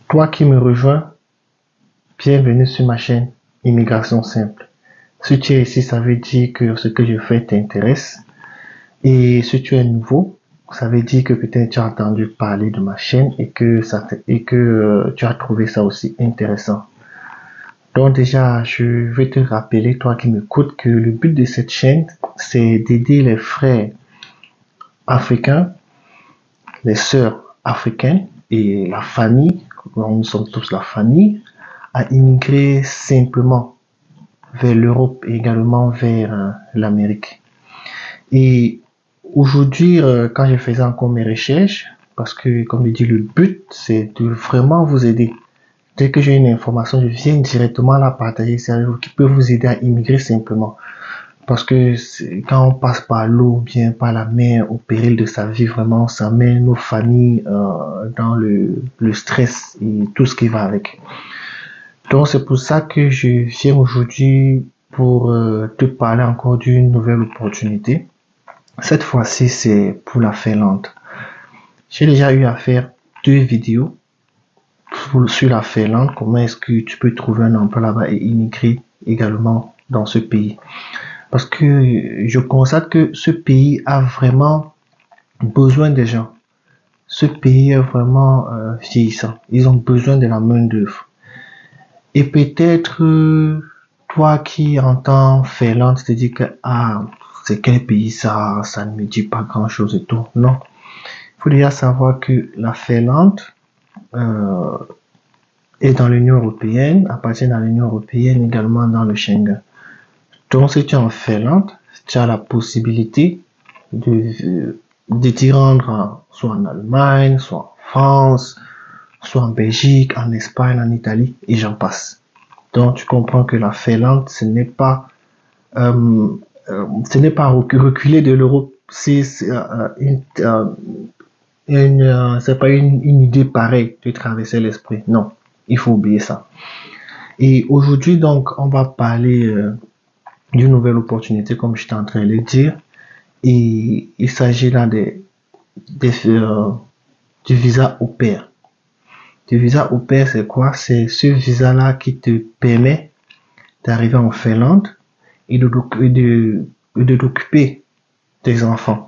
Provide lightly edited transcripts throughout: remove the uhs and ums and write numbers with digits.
Toi qui me rejoins, bienvenue sur ma chaîne Immigration Simple. Si tu es ici, ça veut dire que ce que je fais t'intéresse. Et si tu es nouveau, ça veut dire que peut-être tu as entendu parler de ma chaîne et que tu as trouvé ça aussi intéressant. Donc déjà, je vais te rappeler, toi qui m'écoutes, que le but de cette chaîne, c'est d'aider les frères africains, les sœurs africaines et la famille, nous sommes tous la famille, à immigrer simplement vers l'Europe et également vers l'Amérique. Et aujourd'hui, quand je faisais encore mes recherches, parce que comme je dis, le but, c'est de vraiment vous aider. Dès que j'ai une information, je viens directement la partager, c'est vous qui peut vous aider à immigrer simplement. Parce que quand on passe par l'eau ou bien par la mer au péril de sa vie, vraiment, ça met nos familles dans le stress et tout ce qui va avec. Donc c'est pour ça que je viens aujourd'hui pour te parler encore d'une nouvelle opportunité. Cette fois-ci, c'est pour la Finlande. J'ai déjà eu à faire 2 vidéos sur la Finlande, comment est-ce que tu peux trouver un emploi là-bas et immigrer également dans ce pays. Parce que je constate que ce pays a vraiment besoin des gens. Ce pays est vraiment vieillissant. Ils ont besoin de la main-d'œuvre. Et peut-être, toi qui entends Finlande, tu te dis que, c'est quel pays ça ne me dit pas grand-chose et tout. Non. Il faut déjà savoir que la Finlande est dans l'Union européenne, appartient à l'Union européenne, également dans le Schengen. Donc, si tu es en Finlande, tu as la possibilité de t'y rendre soit en Allemagne, soit en France, soit en Belgique, en Espagne, en Italie, et j'en passe. Donc, tu comprends que la Finlande, ce n'est pas reculer de l'Europe. C'est pas une idée pareille de traverser l'esprit. Non, il faut oublier ça. Et aujourd'hui, donc, on va parler d'une nouvelle opportunité, comme je suis en train de le dire. Et il s'agit là du visa au pair. Le visa au pair, c'est quoi? C'est ce visa-là qui te permet d'arriver en Finlande et d'occuper tes enfants.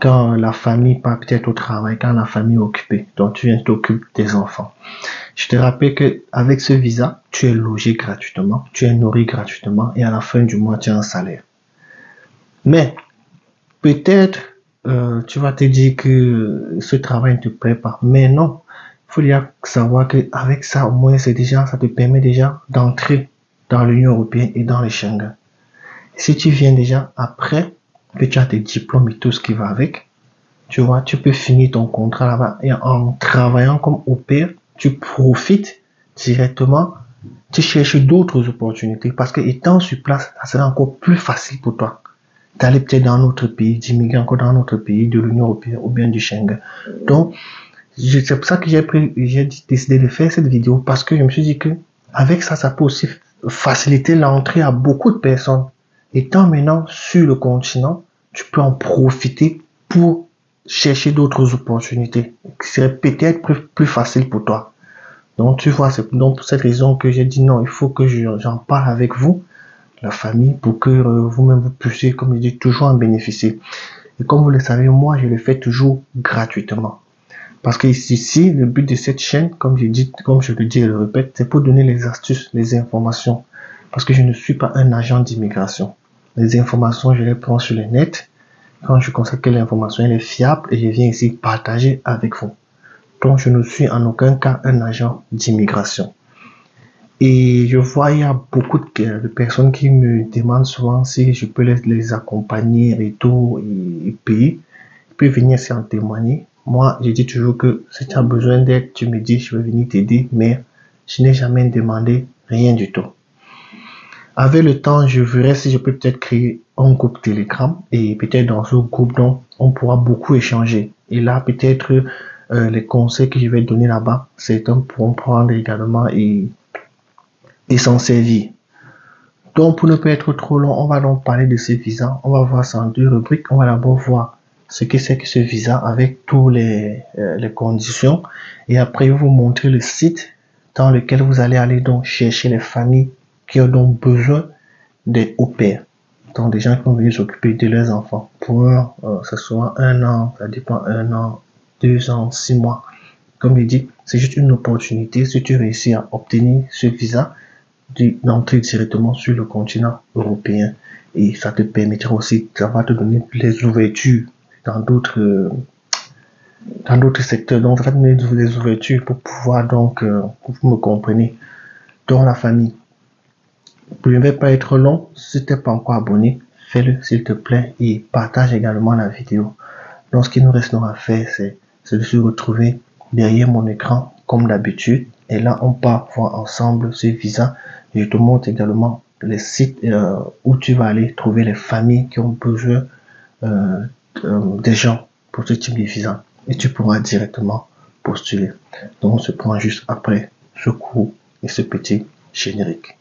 Quand la famille part peut-être au travail, quand la famille est occupée, donc tu viens t'occuper des enfants. Je te rappelle que avec ce visa, tu es logé gratuitement, tu es nourri gratuitement et à la fin du mois, tu as un salaire. Mais peut-être tu vas te dire que ce travail ne te plaît pas, mais non. Il faut déjà savoir qu'avec ça, au moins, ça te permet déjà d'entrer dans l'Union européenne et dans le Schengen. Si tu viens déjà après que tu as tes diplômes et tout ce qui va avec, tu vois, tu peux finir ton contrat là-bas et en travaillant comme au pair, tu profites directement, tu cherches d'autres opportunités parce que étant sur place, ça sera encore plus facile pour toi d'aller peut-être dans notre pays, d'immigrer encore dans notre pays de l'Union européenne ou bien du Schengen. Donc, c'est pour ça que j'ai décidé de faire cette vidéo parce que je me suis dit que avec ça, ça peut aussi faciliter l'entrée à beaucoup de personnes. Étant maintenant sur le continent, tu peux en profiter pour chercher d'autres opportunités qui seraient peut-être plus faciles pour toi. Donc, tu vois, c'est donc pour cette raison que j'ai dit non, il faut que j'en parle avec vous, la famille, pour que vous-même vous puissiez, comme je dis, toujours en bénéficier. Et comme vous le savez, moi, je le fais toujours gratuitement. Parce que ici, le but de cette chaîne, comme je le dis et le répète, c'est pour donner les astuces, les informations. Parce que je ne suis pas un agent d'immigration. Les informations, je les prends sur le net. Quand je constate que l'information est fiable et je viens ici partager avec vous. Donc, je ne suis en aucun cas un agent d'immigration. Et je vois, il y a beaucoup de personnes qui me demandent souvent si je peux les accompagner et tout, et payer. Ils peuvent venir ici en témoigner. Moi, je dis toujours que si tu as besoin d'aide, tu me dis, je vais venir t'aider, mais je n'ai jamais demandé rien du tout. Avec le temps, je verrai si je peux peut-être créer un groupe Telegram et peut-être dans ce groupe, donc, on pourra beaucoup échanger. Et là, peut-être les conseils que je vais donner là-bas, certains pourront prendre également et s'en servir. Donc, pour ne pas être trop long, on va donc parler de ces visas. On va voir ça en 2 rubriques. On va d'abord voir ce qui c'est que ce visa avec tous les conditions. Et après, il vous montrer le site dans lequel vous allez aller donc chercher les familles qui ont donc besoin des au pair. Donc des gens qui vont venir s'occuper de leurs enfants pour ce soit 1 an, ça dépend 1 an, 2 ans, 6 mois. Comme je dis, c'est juste une opportunité si tu réussis à obtenir ce visa d'entrer directement sur le continent européen. Et ça te permettra aussi, ça va te donner les ouvertures dans d'autres secteurs. Donc, ça va te donner des ouvertures pour pouvoir donc, vous me comprenez, dans la famille. Je ne vais pas être long. Si tu n'es pas encore abonné, fais-le s'il te plaît et partage également la vidéo. Donc, ce qu'il nous reste à faire, c'est de se retrouver derrière mon écran comme d'habitude. Et là, on part voir ensemble ce visa. Je te montre également les sites où tu vas aller trouver les familles qui ont besoin des gens pour ce type de visa. Et tu pourras directement postuler. Donc, on se prend juste après ce cours et ce petit générique.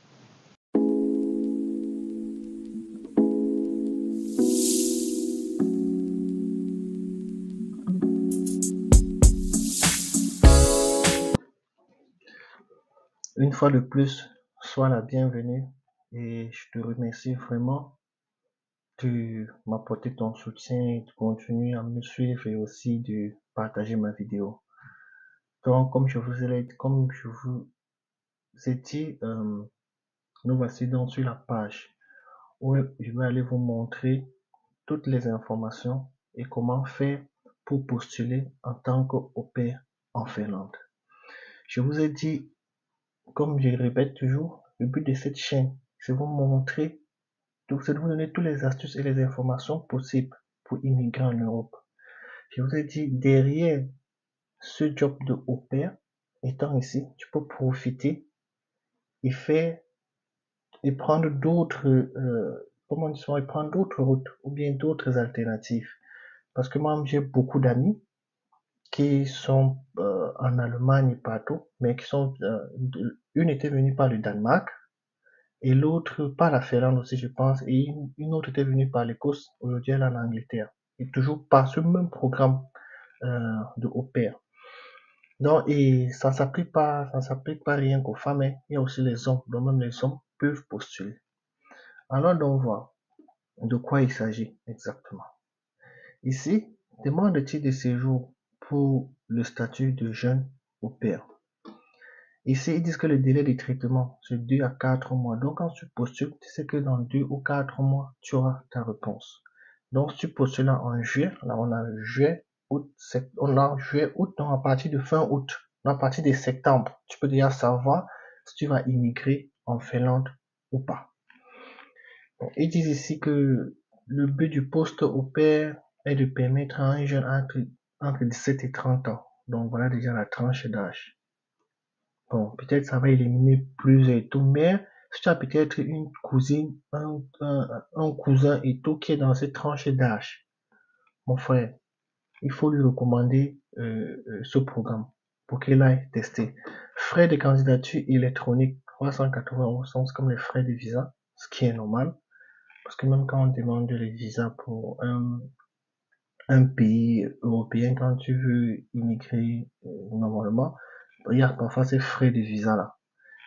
Une fois de plus, sois la bienvenue et je te remercie vraiment de m'apporter ton soutien et de continuer à me suivre et aussi de partager ma vidéo. Donc, comme je vous ai dit, nous voici donc sur la page où je vais aller vous montrer toutes les informations et comment faire pour postuler en tant qu'au pair en Finlande. Je vous ai dit, comme je le répète toujours, le but de cette chaîne, c'est de vous montrer, c'est de vous donner toutes les astuces et les informations possibles pour immigrer en Europe. Je vous ai dit, derrière ce job de au pair, étant ici, tu peux profiter et faire et prendre d'autres prendre d'autres routes ou bien d'autres alternatives. Parce que moi, j'ai beaucoup d'amis qui sont en Allemagne et partout, mais qui sont une était venue par le Danemark et l'autre par la Finlande aussi, je pense, et une autre était venue par l'Écosse, aujourd'hui elle est en Angleterre, et toujours par ce même programme de au pair. Donc, et ça s'applique pas rien qu'aux femmes, hein. Il y a aussi les hommes, donc même les hommes peuvent postuler. Alors, donc, voir de quoi il s'agit exactement. Ici, demande de titre de séjour pour le statut de jeune au pair. Ici, ils disent que le délai de traitement, c'est 2 à 4 mois. Donc, quand tu postules, tu sais que dans 2 ou 4 mois, tu auras ta réponse. Donc, si tu postules en juillet, là, on a juillet, août, donc à partir de fin août, à partir de septembre, tu peux déjà savoir si tu vas immigrer en Finlande ou pas. Donc, ils disent ici que le but du poste au pair est de permettre à un jeune entre 17 et 30 ans. Donc, voilà déjà la tranche d'âge. Bon, peut-être ça va éliminer plusieurs et tout, mais si tu as peut-être une cousine, un cousin et tout qui est dans cette tranche d'âge, mon frère, il faut lui recommander ce programme pour qu'il aille tester. Frais de candidature électronique, 380 euros, sont comme les frais de visa, ce qui est normal. Parce que même quand on demande les visas pour un pays européen, quand tu veux immigrer normalement, il y a parfois ces frais de visa là.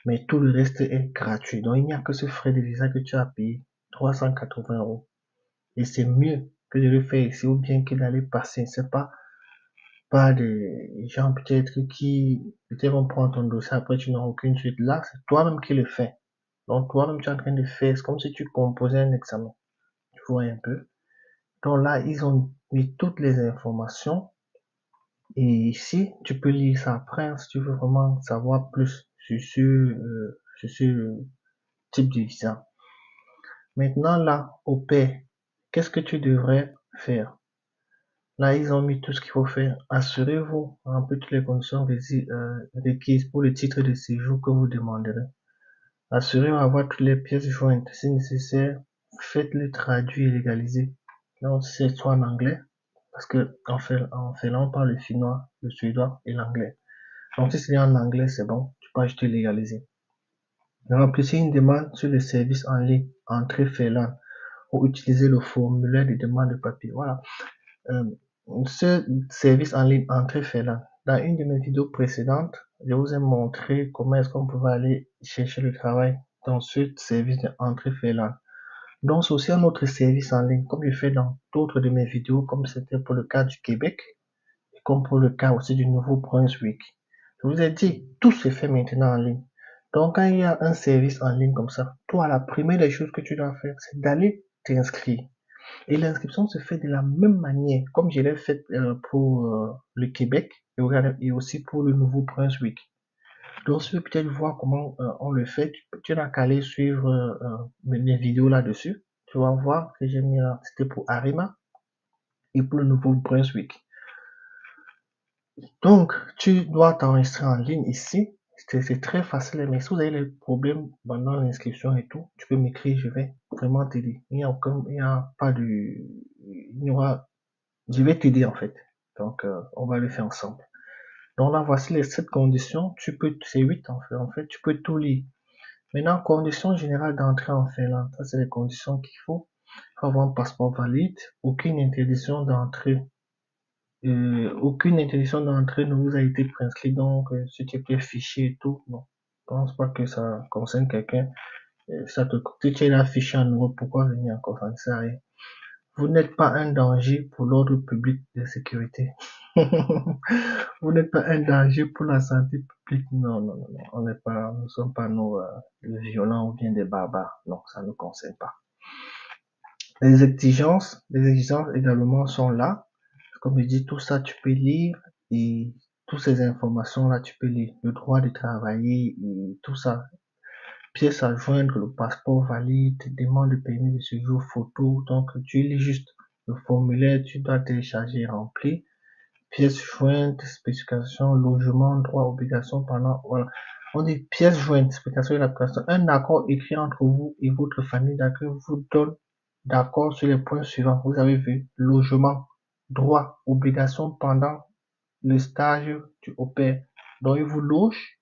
Mais tout le reste est gratuit. Donc il n'y a que ce frais de visa que tu as payé, 380 euros. Et c'est mieux que de le faire ici ou bien que d'aller passer. C'est pas des gens peut-être qui peut-être vont prendre ton dossier, après tu n'auras aucune suite. Là, c'est toi-même qui le fais. Donc toi-même tu es en train de faire, c'est comme si tu composais un examen. Tu vois un peu. Donc là, ils ont mis toutes les informations. Et ici, tu peux lire ça après si tu veux vraiment savoir plus sur ce type de visa. Maintenant, là, au pair, qu'est-ce que tu devrais faire? Là, ils ont mis tout ce qu'il faut faire. Assurez-vous un peu toutes les conditions requises pour le titre de séjour que vous demanderez. Assurez-vous d'avoir toutes les pièces jointes. Si nécessaire, faites-les traduire et légaliser. Donc, c'est soit en anglais, parce que en Finlande, on parle le finnois, le suédois et l'anglais. Donc, si c'est en anglais, c'est bon, tu peux acheter légaliser. Remplissez une demande sur le service en ligne Entrée Finlande ou utilisez le formulaire de demande de papier. Voilà. Ce service en ligne entrée Felon. Dans une de mes vidéos précédentes, je vous ai montré comment est-ce qu'on pouvait aller chercher le travail dans ce service d'entrée Felon. Donc, c'est aussi un autre service en ligne, comme je fais dans d'autres de mes vidéos, comme c'était pour le cas du Québec, et comme pour le cas aussi du Nouveau-Brunswick. Je vous ai dit, tout se fait maintenant en ligne. Donc, quand il y a un service en ligne comme ça, toi, la première des choses que tu dois faire, c'est d'aller t'inscrire. Et l'inscription se fait de la même manière, comme je l'ai fait pour le Québec et aussi pour le Nouveau-Brunswick. Donc, si tu veux peut-être voir comment on le fait, tu n'as qu'à aller suivre mes vidéos là-dessus. Tu vas voir que j'ai mis là, c'était pour Arima et pour le Nouveau-Brunswick. Donc, tu dois t'enregistrer en ligne ici. C'est très facile, mais si vous avez des problèmes pendant l'inscription et tout, tu peux m'écrire, je vais vraiment t'aider. Il n'y a aucun, il n'y a pas de, il n'y aura, je vais t'aider en fait. Donc, on va le faire ensemble. Donc là, voici les 7 conditions. C'est 8 en fait, tu peux tout lire. Maintenant, conditions générales d'entrée en Finlande. Ça, c'est les conditions qu'il faut. Il faut avoir un passeport valide, aucune interdiction d'entrée. Aucune interdiction d'entrée ne vous a été prescrite, donc ce type de fichier et tout, non. Je pense pas que ça concerne quelqu'un. Ça te coûte, tu es là fichier en Europe, pourquoi venir encore? Ça ne sert à rien. Vous n'êtes pas un danger pour l'ordre public de sécurité. Vous n'êtes pas un danger pour la santé publique. Non, non, non, non. On n'est pas, nous ne sommes pas nos violents ou bien des barbares. Non, ça ne nous concerne pas. Les exigences également sont là. Comme je dis, tout ça, tu peux lire et toutes ces informations-là, tu peux lire. Le droit de travailler et tout ça. Pièces à joindre, le passeport valide, demande de permis de séjour, photo. Donc, tu lis juste le formulaire, tu dois télécharger et remplir. Pièces jointes, spécifications, logement, droit, obligation pendant, voilà. On dit pièces jointes, spécifications et l'application. Un accord écrit entre vous et votre famille d'accueil vous donne d'accord sur les points suivants. Vous avez vu, logement, droit, obligation pendant le stage du au pair. Donc, il vous loge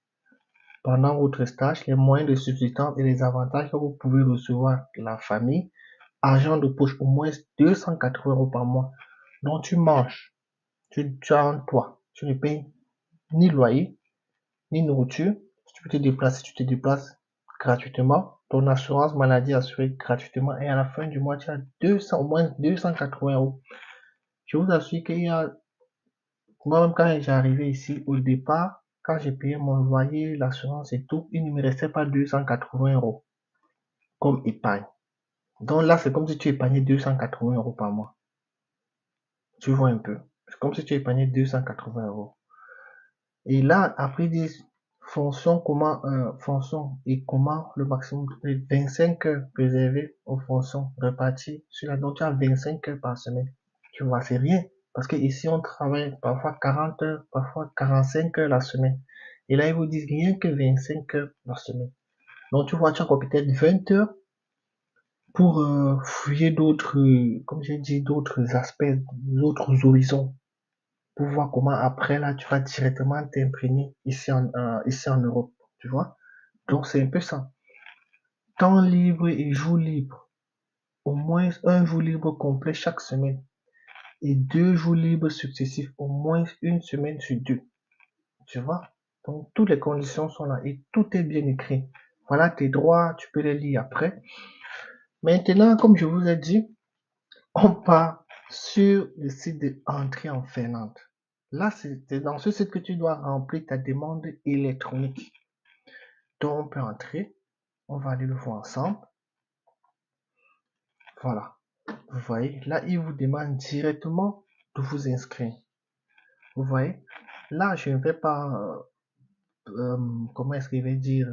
pendant votre stage, les moyens de subsistance et les avantages que vous pouvez recevoir de la famille. Argent de poche, au moins 280 € par mois. Donc, tu manges, tu as un toit, tu ne payes ni loyer, ni nourriture. Si tu peux te déplacer, tu te déplaces gratuitement. Ton assurance maladie assurée gratuitement. Et à la fin du mois, tu as au moins 280 €. Je vous assure qu'il y a, moi-même quand j'ai arrivé ici, au départ, quand j'ai payé mon loyer, l'assurance et tout, il ne me restait pas 280 € comme épargne. Donc là, c'est comme si tu épargnais 280 € par mois. Tu vois un peu. C'est comme si tu épargnais 280 €. Et là, après, ils disent fonction et comment le maximum de 25 heures réservées aux fonctions réparties sur la, donc tu as 25 heures par semaine. Tu vois, c'est rien. Parce que ici, on travaille parfois 40 heures, parfois 45 heures la semaine. Et là, ils vous disent rien que 25 heures la semaine. Donc, tu vois, tu as encore peut-être 20 heures pour fouiller d'autres, comme j'ai dit, d'autres aspects, d'autres horizons, pour voir comment après là tu vas directement t'imprégner ici en Europe, tu vois. Donc c'est un peu ça. Temps libre et jour libre. Au moins un jour libre complet chaque semaine et 2 jours libres successifs, au moins une semaine sur 2, tu vois. Donc toutes les conditions sont là et tout est bien écrit. Voilà tes droits, tu peux les lire après. Maintenant, comme je vous ai dit, on part sur le site d'entrée en Finlande. Là, c'est dans ce site que tu dois remplir ta demande électronique. Donc, on peut entrer. On va aller le voir ensemble. Voilà. Vous voyez, là, il vous demande directement de vous inscrire. Vous voyez, là, je ne vais pas, comment est-ce qu'il va dire,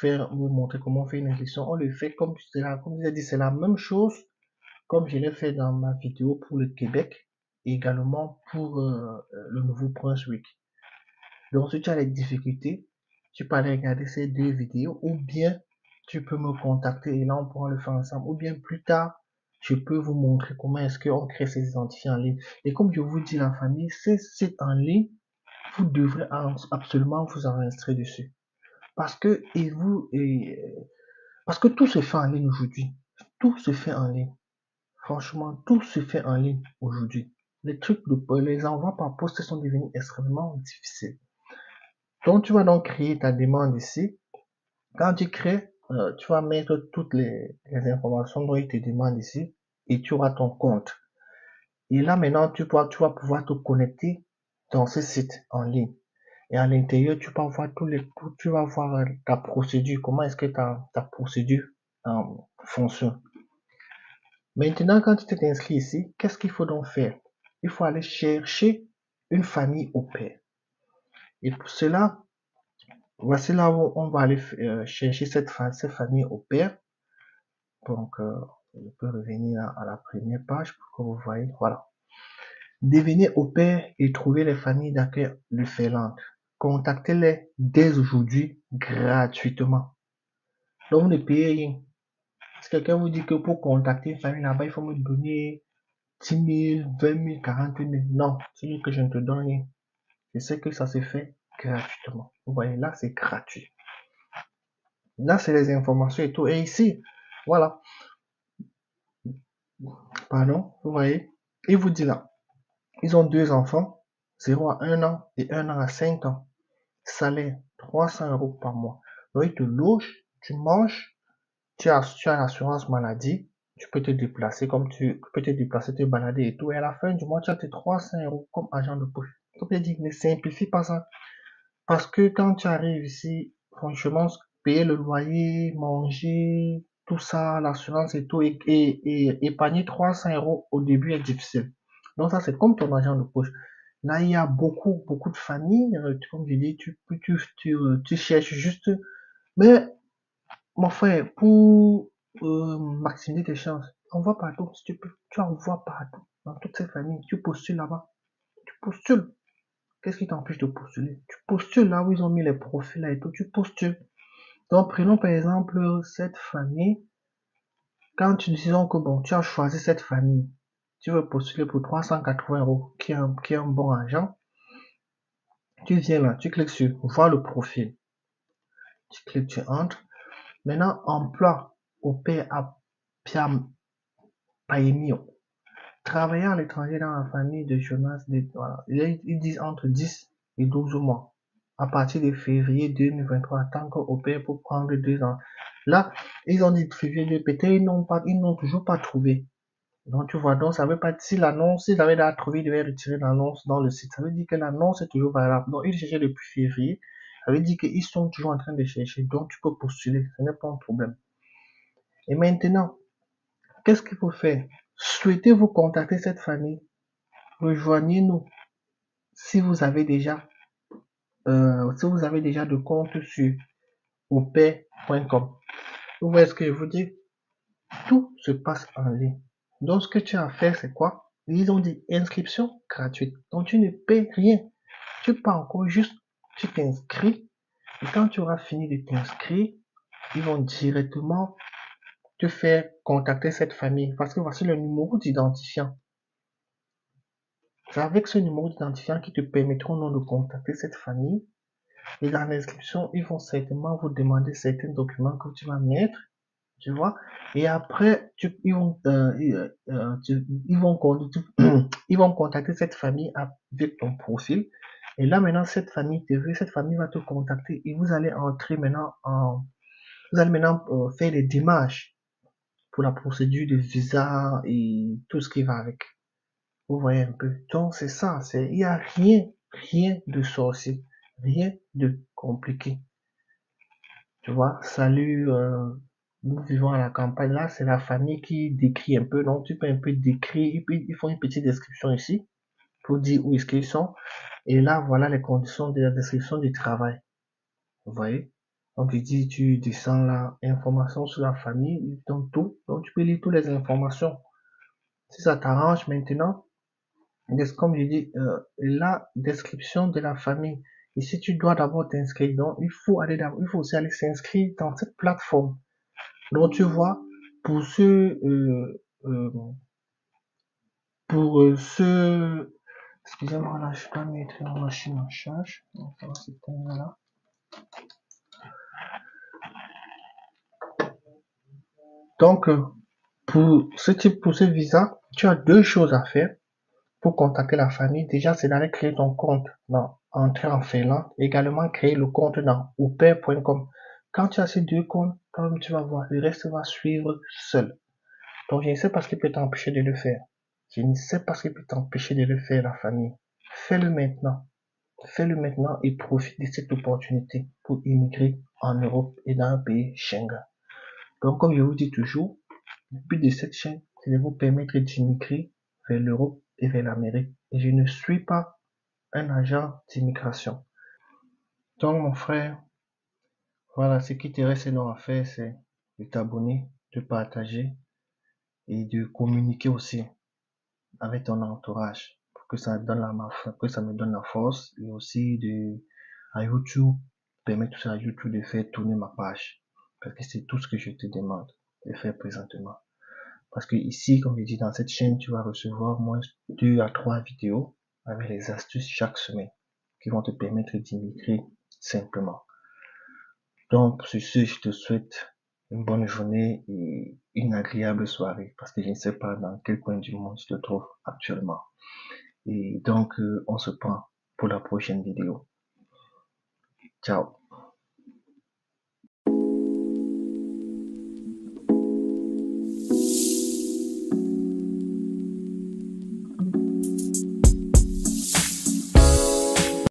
vous montrer comment faire une inscription. On le fait comme je l'ai dit, c'est la même chose comme je l'ai fait dans ma vidéo pour le Québec et également pour le Nouveau-Brunswick. Donc, si tu as des difficultés, tu peux aller regarder ces 2 vidéos ou bien tu peux me contacter et là, on pourra le faire ensemble. Ou bien plus tard, je peux vous montrer comment est-ce qu'on crée ces identifiants en ligne. Et comme je vous dis, la famille, ces sites en ligne, vous devrez absolument vous enregistrer dessus. Parce que, parce que tout se fait en ligne aujourd'hui. Tout se fait en ligne. Franchement, tout se fait en ligne aujourd'hui. les envois par poste sont devenus extrêmement difficiles. Donc, tu vas donc créer ta demande ici. Quand tu crées, tu vas mettre toutes les informations dont il te demande ici et tu auras ton compte. Et là, maintenant, tu vas pouvoir te connecter dans ce site en ligne. Et à l'intérieur, tu vas voir tu vas voir ta procédure, comment est-ce que ta procédure fonctionne. Maintenant, quand tu t'es inscrit ici, qu'est-ce qu'il faut donc faire? Il faut aller chercher une famille au pair. Et pour cela, voici là où on va aller chercher cette famille au pair. Donc, je peux revenir à la première page pour que vous voyez. Voilà. Devenez au pair et trouvez les familles d'accueil de Finlande. Contactez-les dès aujourd'hui gratuitement. Donc, vous ne payez rien. Si quelqu'un vous dit que pour contacter une famille là-bas, il faut me donner 10 000, 20 000, 40 000. Non, c'est que je ne te donne rien. Je sais que ça se fait gratuitement. Vous voyez, là, c'est gratuit. Là, c'est les informations et tout. Et ici, voilà. Pardon, vous voyez. Il vous dit là, ils ont 2 enfants, 0 à 1 an et 1 an à 5 ans. Salaire, 300 € par mois. Donc, ils te logent, tu manges, tu as l'assurance maladie, tu peux te déplacer comme tu peux te déplacer, te balader et tout. Et à la fin du mois, tu as tes 300 € comme agent de poche. Donc, je dis, ne simplifie pas ça. Parce que quand tu arrives ici, franchement, payer le loyer, manger, tout ça, l'assurance et tout, et épargner 300 € au début est difficile. Donc ça, c'est comme ton argent de poche. Là, il y a beaucoup de familles, comme je dis, tu cherches juste, mais mon frère, pour maximiser tes chances, envoie partout, si tu peux, tu envoies partout, dans toutes ces familles, tu postules là-bas, tu postules. Qu'est-ce qui t'empêche de postuler? Tu postules là où ils ont mis les profils là et tout, tu postules. Donc, prenons par exemple cette famille. Quand disons que bon, tu as choisi cette famille, tu veux postuler pour 380 €, qui est un bon agent. Tu viens là, tu cliques sur voir le profil. Tu cliques, tu entres. Maintenant, emploi au pair à Piam Paemio. Travailler à l'étranger dans la famille de Jonas, voilà. Ils disent entre 10 et 12 mois. À partir de février 2023, tant qu'au pair pour prendre 2 ans. Là, ils ont dit février, peut-être ils n'ont toujours pas trouvé. Donc, tu vois, donc ça veut pas dire si l'annonce, s'ils avaient déjà trouvé, ils devaient retirer l'annonce dans le site. Ça veut dire que l'annonce est toujours valable. Donc, ils cherchaient depuis février. Ça veut dire qu'ils sont toujours en train de chercher. Donc, tu peux postuler. Ce n'est pas un problème. Et maintenant, qu'est-ce qu'il faut faire? Souhaitez-vous contacter cette famille? Rejoignez-nous si vous avez déjà de compte sur opay.com. Vous voyez ce que je vous dis? Tout se passe en ligne. Donc, ce que tu as à faire, c'est quoi? Ils ont dit inscription gratuite. Donc, tu ne payes rien. Tu pars encore juste, tu t'inscris. Et quand tu auras fini de t'inscrire, ils vont directement te faire contacter cette famille. Parce que voici le numéro d'identifiant. C'est avec ce numéro d'identifiant qui te permettront non de contacter cette famille. Et dans l'inscription, ils vont certainement vous demander certains documents que tu vas mettre, tu vois. Et après, ils vont ils vont contacter cette famille avec ton profil. Et là, maintenant, cette famille cette famille va te contacter et vous allez entrer maintenant vous allez maintenant faire les démarches pour la procédure de visa et tout ce qui va avec. Vous voyez un peu. Donc, c'est ça. Il y a rien de sorcier. Rien de compliqué. Tu vois, salut, nous vivons à la campagne. Là, c'est la famille qui décrit un peu. Donc, tu peux un peu décrire. Et puis, ils font une petite description ici pour dire où est-ce qu'ils sont. Et là, voilà les conditions de la description du travail. Vous voyez? Donc, il dit, tu descends là, information sur la famille, ils donnent tout. Donc, tu peux lire toutes les informations. Si ça t'arrange maintenant, comme je dis, la description de la famille. Ici, tu dois d'abord t'inscrire. Donc, il faut aussi aller s'inscrire dans cette plateforme. Donc, tu vois, pour ceux, excusez-moi, là, je dois mettre la machine en charge. Donc, ça va s'éteindre là. Donc, pour ce visa, tu as 2 choses à faire. pour contacter la famille, déjà, c'est d'aller créer ton compte dans Entrer en Finlande. Également, créer le compte dans Uper.com. Quand tu as ces deux comptes, comme tu vas voir, le reste va suivre seul. Donc, je ne sais pas ce qui peut t'empêcher de le faire. Je ne sais pas ce qui peut t'empêcher de le faire, la famille. Fais-le maintenant. Fais-le maintenant et profite de cette opportunité pour immigrer en Europe et dans un pays Schengen. Donc, comme je vous dis toujours, le but de cette chaîne, c'est de vous permettre d'immigrer vers l'Europe et vers l'Amérique. Et je ne suis pas un agent d'immigration. Donc, mon frère, voilà, ce qui te reste donc à faire, c'est de t'abonner, de partager et de communiquer aussi avec ton entourage pour que ça donne que ça me donne la force et aussi à YouTube, permettre aussi à YouTube de faire tourner ma page. Parce que c'est tout ce que je te demande de faire présentement. Parce que ici, comme je dis, dans cette chaîne, tu vas recevoir moins 2 à 3 vidéos avec les astuces chaque semaine qui vont te permettre d'immigrer simplement. Donc, sur ce, je te souhaite une bonne journée et une agréable soirée parce que je ne sais pas dans quel coin du monde tu te trouves actuellement. Et donc, on se prend pour la prochaine vidéo. Ciao.